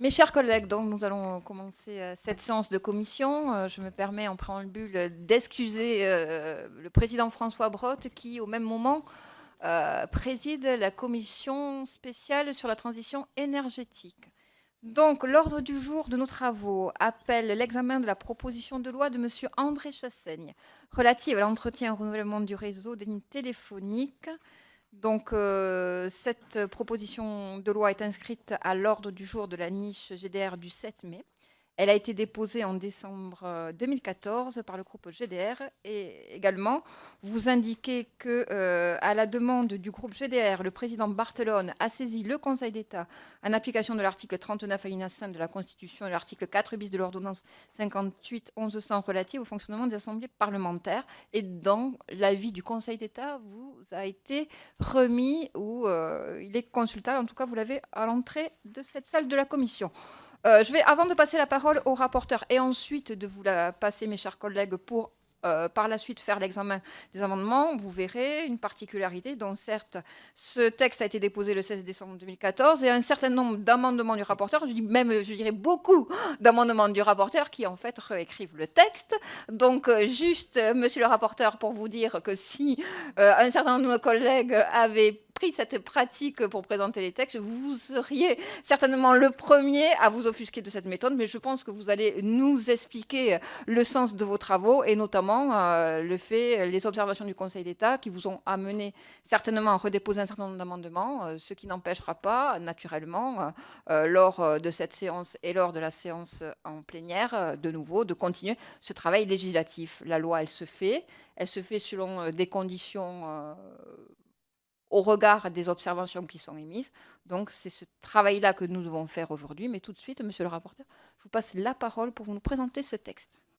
Mes chers collègues, donc nous allons commencer cette séance de commission. Je me permets en préambule d'excuser le président François Brotte qui, au même moment, préside la commission spéciale sur la transition énergétique. Donc, l'ordre du jour de nos travaux appelle l'examen de la proposition de loi de M. André Chassaigne relative à l'entretien et au renouvellement du réseau des lignes téléphoniques. Donc, cette proposition de loi est inscrite à l'ordre du jour de la niche GDR du 7 mai. Elle a été déposée en décembre 2014 par le groupe GDR et également vous indiquez que, à la demande du groupe GDR, le président Barthelone a saisi le Conseil d'État en application de l'article 39 alinéa 5 de la Constitution et l'article 4 bis de l'ordonnance 58-1100 relative au fonctionnement des assemblées parlementaires. Et dans l'avis du Conseil d'État vous a été remis ou il est consultable, en tout cas vous l'avez à l'entrée de cette salle de la commission. Je vais, avant de passer la parole au rapporteur et ensuite de vous la passer, mes chers collègues, pour par la suite faire l'examen des amendements, vous verrez une particularité. Donc certes, ce texte a été déposé le 16 décembre 2014 et un certain nombre d'amendements du rapporteur, je dis même, je dirais beaucoup d'amendements du rapporteur qui en fait réécrivent le texte. Donc juste, monsieur le rapporteur, pour vous dire que si un certain nombre de nos collègues avaient pris cette pratique pour présenter les textes, vous seriez certainement le premier à vous offusquer de cette méthode, mais je pense que vous allez nous expliquer le sens de vos travaux et notamment les observations du Conseil d'État qui vous ont amené certainement à redéposer un certain nombre d'amendements, ce qui n'empêchera pas, naturellement, lors de cette séance et lors de la séance en plénière, de nouveau, de continuer ce travail législatif. La loi, elle se fait selon des conditions au regard des observations qui sont émises. Donc, c'est ce travail-là que nous devons faire aujourd'hui. Mais tout de suite, monsieur le rapporteur, je vous passe la parole pour vous nous présenter ce texte.